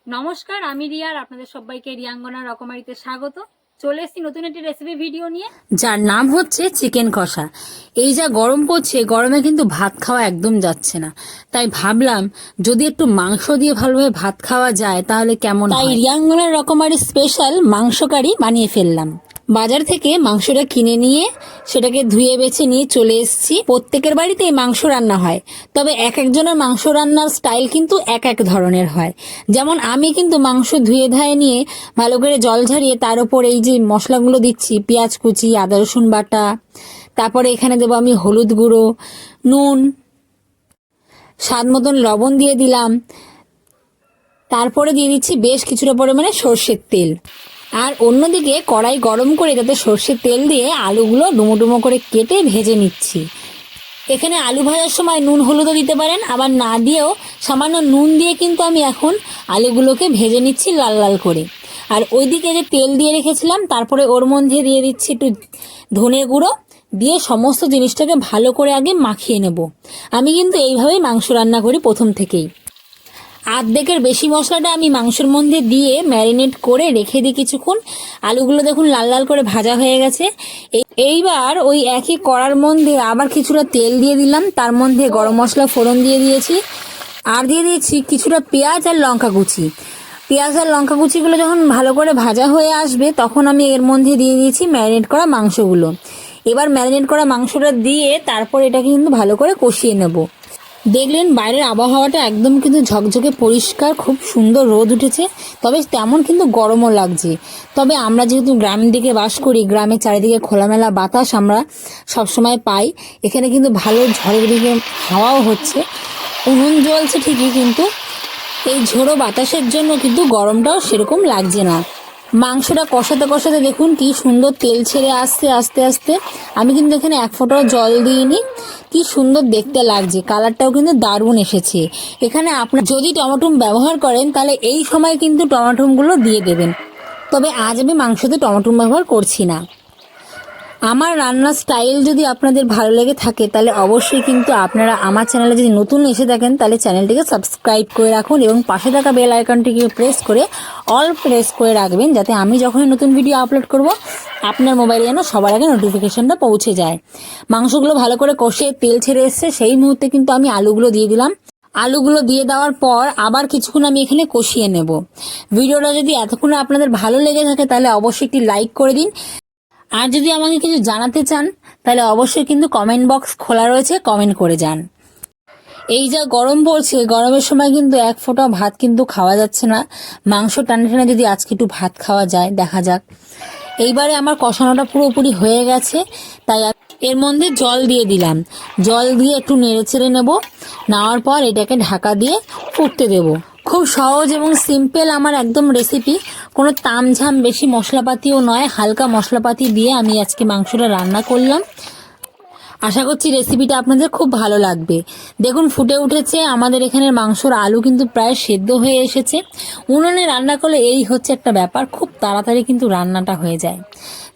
নমস্কার, আমি রিয়া। আপনাদের সবাইকে রিয়াঙ্গনা রকমারিতে স্বাগত। চলে এসেছি নতুন একটি রেসিপি ভিডিও নিয়ে, যার নাম হচ্ছে চিকেন কষা। এই যা গরম পড়ছে, গরমে কিন্তু ভাত খাওয়া একদম যাচ্ছে না। তাই ভাবলাম যদি একটু মাংস দিয়ে ভালোভাবে ভাত খাওয়া যায় তাহলে কেমন হয়। তাই রিয়াঙ্গনার রকমারি স্পেশাল মাংস কারি বানিয়ে ফেললাম। বাজার থেকে মাংসটা কিনে নিয়ে সেটাকে ধুয়ে বেছে নিয়ে চলে এসেছি। প্রত্যেকের বাড়িতেই মাংস রান্না হয়, তবে এক একজনের মাংস রান্নার স্টাইল কিন্তু এক এক ধরনের হয়। যেমন আমি কিন্তু মাংস ধুয়ে ধায়ে নিয়ে ভালো করে জল ঝরিয়ে তার উপর এই যে মশলাগুলো দিচ্ছি, পেঁয়াজ কুচি, আদা রসুন বাটা, তারপরে এখানে দেবো আমি হলুদ গুঁড়ো, নুন, স্বাদ মতন লবণ দিয়ে দিলাম। তারপরে দিয়ে দিচ্ছি বেশ কিছুটা পরিমাণে সর্ষের তেল। আর অন্যদিকে কড়াই গরম করে তাতে সর্ষের তেল দিয়ে আলুগুলো ডুমো ডুমো করে কেটে ভেজে নিচ্ছি। এখানে আলু ভাজার সময় নুন হলুদও দিতে পারেন, আবার না দিয়েও সামান্য নুন দিয়ে কিন্তু আমি এখন আলুগুলোকে ভেজে নিচ্ছি লাল লাল করে। আর ওইদিকে যে তেল দিয়ে রেখেছিলাম তারপরে ওর মধ্যে দিয়ে দিচ্ছি একটু ধনে গুঁড়ো, দিয়ে সমস্ত জিনিসটাকে ভালো করে আগে মাখিয়ে নেব। আমি কিন্তু এইভাবেই মাংস রান্না করি প্রথম থেকেই। আর্ধেকের বেশি মশলাটা আমি মাংসের মধ্যে দিয়ে ম্যারিনেট করে রেখে দিই কিছুক্ষণ। আলুগুলো দেখুন লাল লাল করে ভাজা হয়ে গেছে। এইবার ওই একই কড়ার মধ্যে আবার কিছুটা তেল দিয়ে দিলাম, তার মধ্যে গরম মশলা ফোড়ন দিয়ে দিয়েছি, আর দিয়ে দিয়েছি কিছুটা পেঁয়াজ আর লঙ্কা কুচি। পেঁয়াজ আর লঙ্কা কুচিগুলো যখন ভালো করে ভাজা হয়ে আসবে তখন আমি এর মধ্যে দিয়ে দিয়েছি ম্যারিনেট করা মাংসগুলো। এবার ম্যারিনেট করা মাংসটা দিয়ে তারপর এটাকে কিন্তু ভালো করে কষিয়ে নেব। দেখলেন বাইরের আবহাওয়াটা একদম কিন্তু ঝকঝকে পরিষ্কার, খুব সুন্দর রোদ উঠেছে, তবে তেমন কিন্তু গরমও লাগছে। তবে আমরা যেহেতু গ্রামের দিকে বাস করি, গ্রামের চারিদিকে খোলামেলা বাতাস আমরা সবসময় পাই। এখানে কিন্তু ভালো ঝড়ের দিকে হাওয়াও হচ্ছে, উনুন জ্বলছে ঠিকই, কিন্তু এই ঝোড়ো বাতাসের জন্য কিন্তু গরমটাও সেরকম লাগছে না। মাংসটা কষাতে কষাতে দেখুন কি সুন্দর তেল ছেড়ে আসছে আস্তে আস্তে। আমি কিন্তু এখানে এক ফোঁটাও জল দিইনি। কি সুন্দর দেখতে লাগছে, কালারটাও কিন্তু দারুণ এসেছে। এখানে আপনার যদি টমেটো ব্যবহার করেন তাহলে এই সময় কিন্তু টমেটোগুলো দিয়ে দেবেন, তবে আজ আমি মাংসতে টমেটো ব্যবহার করছি না। আমার রান্নার স্টাইল যদি আপনাদের ভালো লেগে থাকে তাহলে অবশ্যই কিন্তু আপনারা আমার চ্যানেলে যদি নতুন এসে থাকেন তাহলে চ্যানেলটিকে সাবস্ক্রাইব করে রাখুন এবং পাশে থাকা বেল আইকনটিকে প্রেস করে অল প্রেস করে রাখবেন, যাতে আমি যখনই নতুন ভিডিও আপলোড করব আপনার মোবাইলে যেন সবার আগে নোটিফিকেশনটা পৌঁছে যায়। মাংসগুলো ভালো করে কষে তেল ছেড়ে এসছে, সেই মুহূর্তে কিন্তু আমি আলুগুলো দিয়ে দিলাম। আলুগুলো দিয়ে দেওয়ার পর আবার কিছুক্ষণ আমি এখানে কষিয়ে নেব। ভিডিওটা যদি এতক্ষণ আপনাদের ভালো লেগে থাকে তাহলে অবশ্যই একটি লাইক করে দিন। আর যদি আমাকে কিছু জানাতে চান তাহলে অবশ্যই কিন্তু কমেন্ট বক্স খোলা রয়েছে, কমেন্ট করে যান। এই যা গরম পড়ছে, গরমের সময় কিন্তু এক ফোঁটা ভাত কিন্তু খাওয়া যাচ্ছে না। মাংস টানে টানে যদি আজকে একটু ভাত খাওয়া যায়, দেখা যাক। এইবারে আমার কষানোটা পুরোপুরি হয়ে গেছে, তাই এর মধ্যে জল দিয়ে দিলাম। জল দিয়ে একটু নেড়ে চেড়ে নেবো, নেওয়ার পর এটাকে ঢাকা দিয়ে ফুটতে দেবো। খুব সহজ এবং সিম্পল আমার একদম রেসিপি, কোনো তামঝাম বেশি মশলাপাতিও নয়, হালকা মশলাপাতি দিয়ে আমি আজকে মাংসটা রান্না করলাম। আশা করছি রেসিপিটা আপনাদের খুব ভালো লাগবে। দেখুন ফুটে উঠেছে, আমাদের এখানের মাংসর আলু কিন্তু প্রায় সেদ্ধ হয়ে এসেছে। উনুনে রান্না করলে এই হচ্ছে একটা ব্যাপার, খুব তাড়াতাড়ি কিন্তু রান্নাটা হয়ে যায়।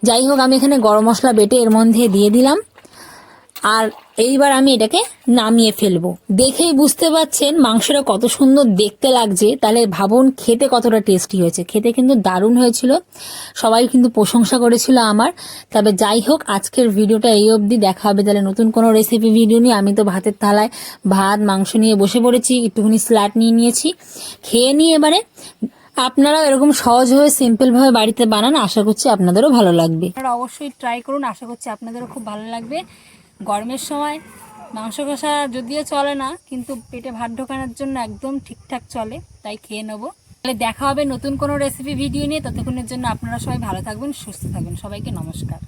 যাই হোক, আমি এখানে গরম মশলা বেটে এর মধ্যে দিয়ে দিলাম, আর এইবার আমি এটাকে নামিয়ে ফেলবো। দেখেই বুঝতে পাচ্ছেন মাংসটা কত সুন্দর দেখতে লাগছে, তাহলে ভাবুন খেতে কতটা টেস্টি হয়েছে। খেতে কিন্তু দারুণ হয়েছিল, সবাই কিন্তু প্রশংসা করেছিল আমার। তবে যাই হোক, আজকের ভিডিওটা এই অবধি, দেখা হবে তাহলে নতুন কোনো রেসিপি ভিডিও নিয়ে। আমি তো ভাতের থালায় ভাত মাংস নিয়ে বসে পড়েছি, একটুখানি স্যালাড নিয়ে নিয়েছি, খেয়ে নিয়ে এবারে আপনারাও এরকম সহজভাবে সিম্পলভাবে বাড়িতে বানান, আশা করছি আপনাদেরও ভালো লাগবে। আপনারা অবশ্যই ট্রাই করুন, আশা করছি আপনাদেরও খুব ভালো লাগবে। গরমের সময় মাংস কষা যদিও চলে না, কিন্তু পেটে ভাত ঢোকানোর জন্য একদম ঠিকঠাক চলে, তাই খেয়ে নেবো। তাহলে দেখা হবে নতুন কোনো রেসিপি ভিডিও নিয়ে। ততক্ষণের জন্য আপনারা সবাই ভালো থাকবেন, সুস্থ থাকবেন। সবাইকে নমস্কার।